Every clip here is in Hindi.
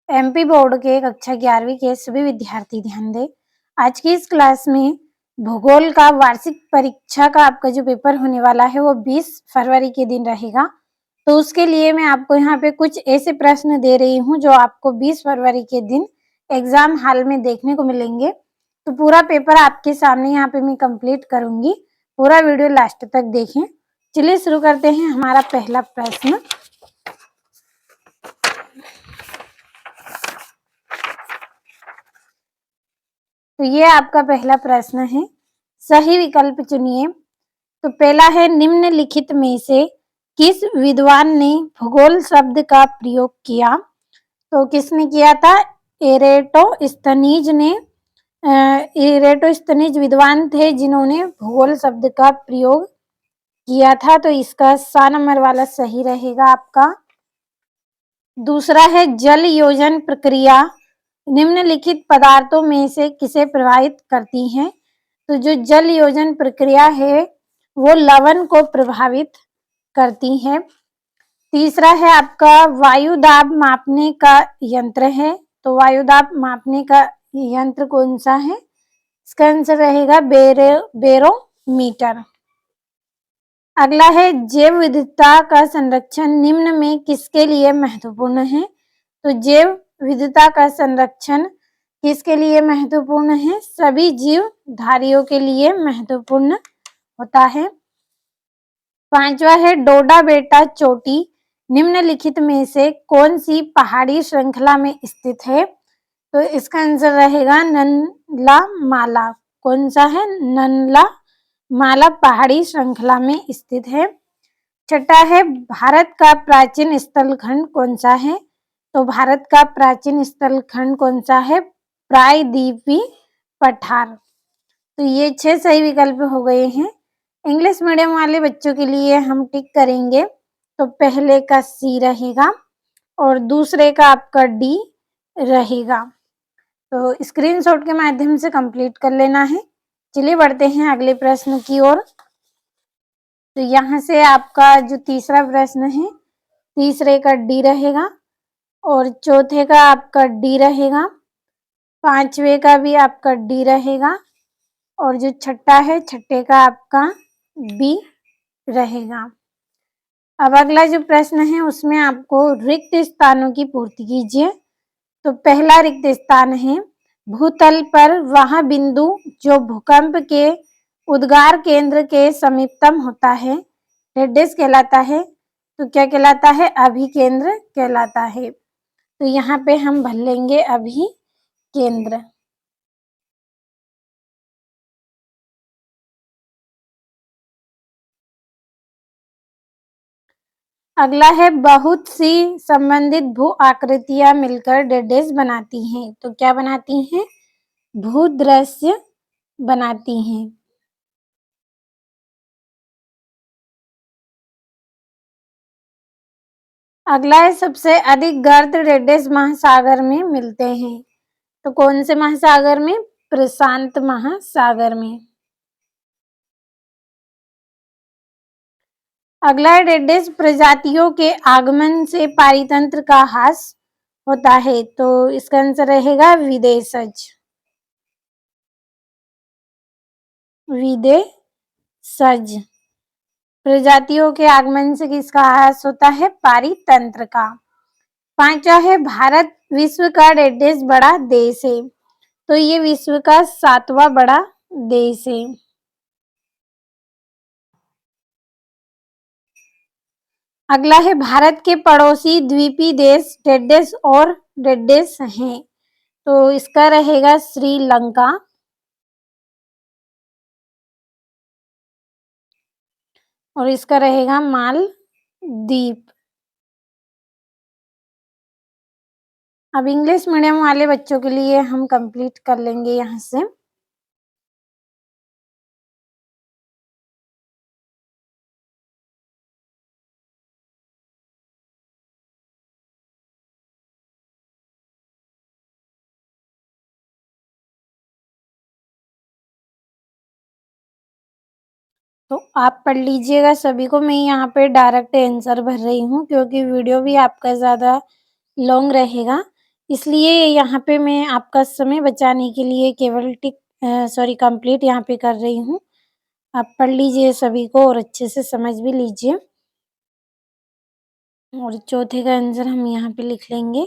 एमपी बोर्ड के कक्षा 11वीं के सभी विद्यार्थी ध्यान दें। आज की इस क्लास में भूगोल का वार्षिक परीक्षा का आपका जो पेपर होने वाला है वो 20 फरवरी के दिन रहेगा। तो उसके लिए मैं आपको यहाँ पे कुछ ऐसे प्रश्न दे रही हूँ जो आपको 20 फरवरी के दिन एग्जाम हॉल में देखने को मिलेंगे। तो पूरा पेपर आपके सामने यहाँ पे मैं कंप्लीट करूंगी। पूरा वीडियो लास्ट तक देखें। चलिए शुरू करते हैं। हमारा पहला प्रश्न, तो ये आपका पहला प्रश्न है, सही विकल्प चुनिए। तो पहला है, निम्नलिखित में से किस विद्वान ने भूगोल शब्द का प्रयोग किया? तो किसने किया था? एरेटोस्थनीज ने। एरेटोस्थनीज विद्वान थे जिन्होंने भूगोल शब्द का प्रयोग किया था। तो इसका 7 नंबर वाला सही रहेगा आपका। दूसरा है, जल योजन प्रक्रिया निम्नलिखित पदार्थों में से किसे प्रभावित करती है? तो जो जल योजन प्रक्रिया है वो लवण को प्रभावित करती है। तीसरा है आपका, वायु दाब मापने का यंत्र है। तो वायु दाब मापने का यंत्र कौन सा है? इसका आंसर रहेगा बेरोमीटर। अगला है, जैव विविधता का संरक्षण निम्न में किसके लिए महत्वपूर्ण है? तो जैव विविधता का संरक्षण किसके लिए महत्वपूर्ण है? सभी जीवधारियों के लिए महत्वपूर्ण होता है। पांचवा है, डोडा बेटा चोटी निम्नलिखित में से कौन सी पहाड़ी श्रृंखला में स्थित है? तो इसका आंसर रहेगा ननला माला। कौन सा है? ननला माला पहाड़ी श्रृंखला में स्थित है। छठा है, भारत का प्राचीन स्थल खंड कौन सा है? तो भारत का प्राचीन स्थल खंड कौन सा है? प्रायद्वीपीय पठार। तो ये 6 सही विकल्प हो गए हैं। इंग्लिश मीडियम वाले बच्चों के लिए हम टिक करेंगे। तो पहले का सी रहेगा और दूसरे का आपका डी रहेगा। तो स्क्रीनशॉट के माध्यम से कंप्लीट कर लेना है। चलिए बढ़ते हैं अगले प्रश्न की ओर। तो यहाँ से आपका जो तीसरा प्रश्न है, तीसरे का डी रहेगा और चौथे का आपका डी रहेगा, पांचवे का भी आपका डी रहेगा और जो छठा है छठे का आपका बी रहेगा। अब अगला जो प्रश्न है उसमें आपको रिक्त स्थानों की पूर्ति कीजिए। तो पहला रिक्त स्थान है, भूतल पर वह बिंदु जो भूकंप के उद्गार केंद्र के समीपतम होता है डेस कहलाता है। तो क्या कहलाता है? अभिकेंद्र कहलाता है। तो यहाँ पे हम भर लेंगे अभिकेंद्र। अगला है, बहुत सी संबंधित भू आकृतियां मिलकर डेस बनाती हैं। तो क्या बनाती हैं? भूदृश्य बनाती हैं। अगला है, सबसे अधिक गर्त डेस महासागर में मिलते हैं। तो कौन से महासागर में? प्रशांत महासागर में। अगला है, डेस प्रजातियों के आगमन से पारितंत्र का ह्रास होता है। तो इसका आंसर रहेगा विदेशज। विदेशज प्रजातियों के आगमन से किसका ह्रास होता है? पारितंत्र का। पांचवा है, भारत विश्व का डेस बड़ा देश है। तो ये विश्व का 7वां बड़ा देश है। अगला है, भारत के पड़ोसी द्वीपी देश डेस और डेस हैं। तो इसका रहेगा श्रीलंका। और इसका रहेगा मालदीप। अब इंग्लिश मीडियम वाले बच्चों के लिए हम कंप्लीट कर लेंगे यहाँ से। तो आप पढ़ लीजिएगा सभी को। मैं यहाँ पे डायरेक्ट आंसर भर रही हूँ क्योंकि वीडियो भी आपका ज़्यादा लॉन्ग रहेगा। इसलिए यहाँ पे मैं आपका समय बचाने के लिए केवल कंप्लीट यहाँ पे कर रही हूँ। आप पढ़ लीजिए सभी को और अच्छे से समझ भी लीजिए। और चौथे का आंसर हम यहाँ पे लिख लेंगे।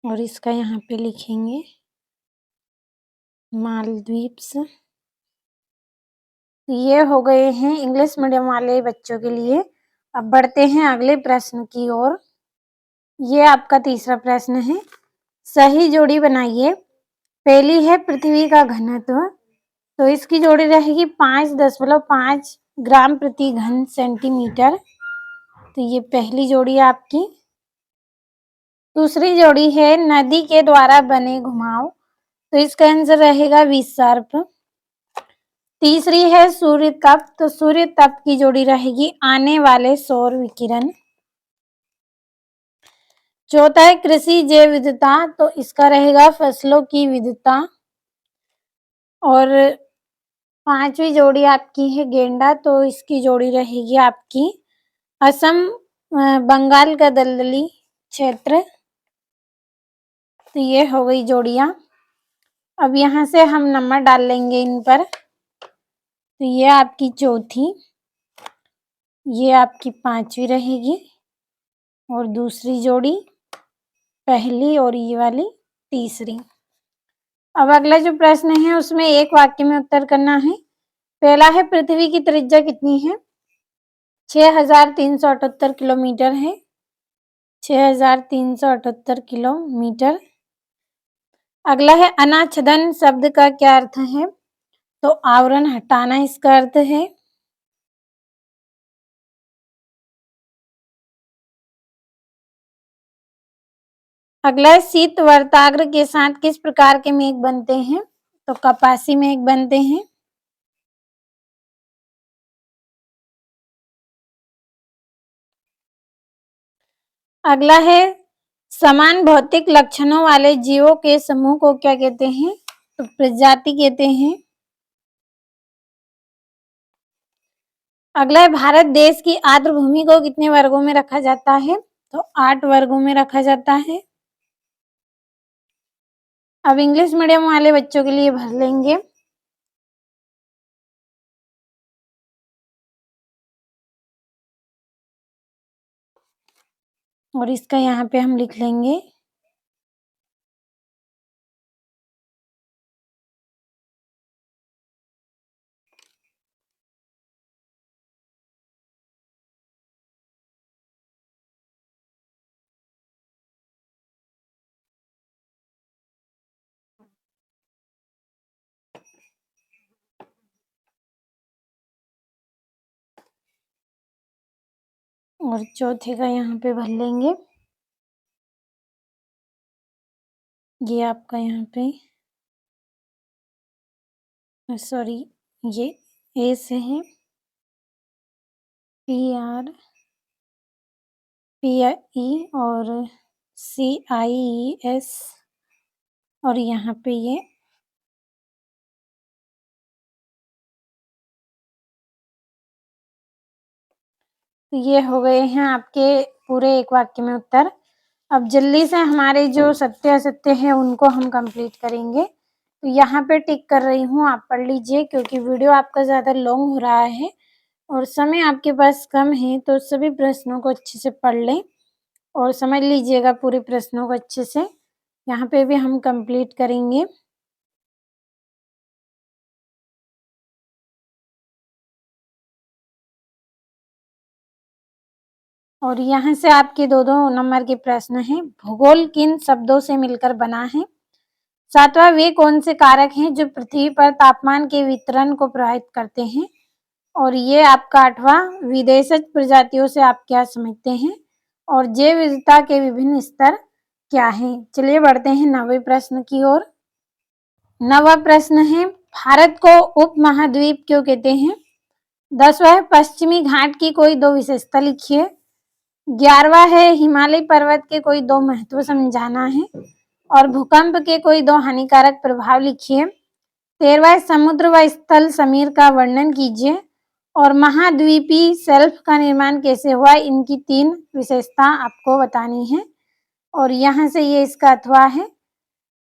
और इसका यहाँ पे लिखेंगे मालदीव्स। ये हो गए हैं इंग्लिश मीडियम वाले बच्चों के लिए। अब बढ़ते हैं अगले प्रश्न की ओर। ये आपका तीसरा प्रश्न है। सही जोड़ी बनाइए। पहली है पृथ्वी का घनत्व, तो इसकी जोड़ी रहेगी 5.5 ग्राम प्रति घन सेंटीमीटर। तो ये पहली जोड़ी है आपकी। दूसरी जोड़ी है नदी के द्वारा बने घुमाव, तो इसका आंसर रहेगा विसर्प। तीसरी है सूर्य तप, तो सूर्य तप की जोड़ी रहेगी आने वाले सौर विकिरण। चौथा है कृषि जैव विविधता, तो इसका रहेगा फसलों की विविधता। और पांचवी जोड़ी आपकी है गेंडा, तो इसकी जोड़ी रहेगी आपकी असम बंगाल का दलदली क्षेत्र। तो ये हो गई जोड़ियां। अब यहाँ से हम नंबर डाल लेंगे इन पर। तो ये आपकी चौथी, ये आपकी पांचवी रहेगी और दूसरी जोड़ी पहली और ये वाली तीसरी। अब अगला जो प्रश्न है उसमें एक वाक्य में उत्तर करना है। पहला है पृथ्वी की त्रिज्या कितनी है? 6378 किलोमीटर है। 6378 किलोमीटर। अगला है अनाच्छादन शब्द का क्या अर्थ है? तो आवरण हटाना इसका अर्थ है। अगला है शीत वर्ताग्र के साथ किस प्रकार के मेघ बनते हैं? तो कपासी मेघ बनते हैं। अगला है समान भौतिक लक्षणों वाले जीवों के समूह को क्या कहते हैं? तो प्रजाति कहते हैं। अगला है भारत देश की आर्द्र भूमि को कितने वर्गों में रखा जाता है? तो 8 वर्गों में रखा जाता है। अब इंग्लिश मीडियम वाले बच्चों के लिए भर लेंगे। और इसका यहाँ पे हम लिख लेंगे और चौथे का यहाँ पे भर लेंगे। ये आपका यहाँ पे सॉरी ये ए से है PRPI और CIES और यहाँ पे ये तो ये हो गए हैं आपके पूरे एक वाक्य में उत्तर। अब जल्दी से हमारे जो सत्य असत्य है उनको हम कंप्लीट करेंगे। तो यहाँ पे टिक कर रही हूँ, आप पढ़ लीजिए क्योंकि वीडियो आपका ज़्यादा लॉन्ग हो रहा है और समय आपके पास कम है। तो सभी प्रश्नों को अच्छे से पढ़ लें और समझ लीजिएगा पूरे प्रश्नों को अच्छे से। यहाँ पे भी हम कंप्लीट करेंगे। और यहाँ से आपके दो नंबर के प्रश्न हैं। भूगोल किन शब्दों से मिलकर बना है? सातवां वे कौन से कारक हैं जो पृथ्वी पर तापमान के वितरण को प्रभावित करते हैं? और ये आपका आठवां विदेशज प्रजातियों से आप क्या समझते हैं? और जैव विविधता के विभिन्न स्तर क्या हैं? चलिए बढ़ते हैं 9वें प्रश्न की ओर। 9वां प्रश्न है, भारत को उप महाद्वीप क्यों कहते हैं? 10वां है, पश्चिमी घाट की कोई 2 विशेषता लिखिए। 11वां है, हिमालय पर्वत के कोई 2 महत्व समझाना है और भूकंप के कोई 2 हानिकारक प्रभाव लिखिए। 13वां है, समुद्र व स्थल समीर का वर्णन कीजिए और महाद्वीपीय शेल्फ का निर्माण कैसे हुआ, इनकी 3 विशेषता आपको बतानी है और यहाँ से ये इसका अथवा है।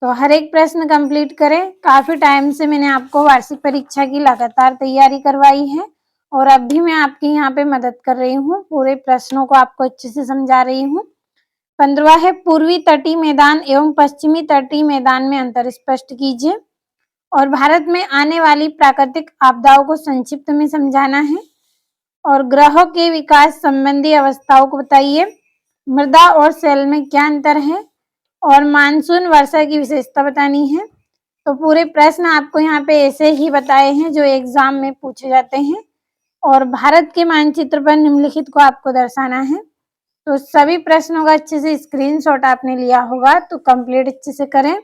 तो हर एक प्रश्न कंप्लीट करें। काफी टाइम से मैंने आपको वार्षिक परीक्षा की लगातार तैयारी करवाई है और अब भी मैं आपकी यहाँ पे मदद कर रही हूँ, पूरे प्रश्नों को आपको अच्छे से समझा रही हूँ। 15वां है, पूर्वी तटीय मैदान एवं पश्चिमी तटीय मैदान में अंतर स्पष्ट कीजिए और भारत में आने वाली प्राकृतिक आपदाओं को संक्षिप्त में समझाना है और ग्रहों के विकास संबंधी अवस्थाओं को बताइए। मृदा और सेल में क्या अंतर है और मानसून वर्षा की विशेषता बतानी है। तो पूरे प्रश्न आपको यहाँ पे ऐसे ही बताए हैं जो एग्जाम में पूछे जाते हैं और भारत के मानचित्र पर निम्नलिखित को आपको दर्शाना है। तो सभी प्रश्नों का अच्छे से स्क्रीनशॉट आपने लिया होगा, तो कंप्लीट अच्छे से करें।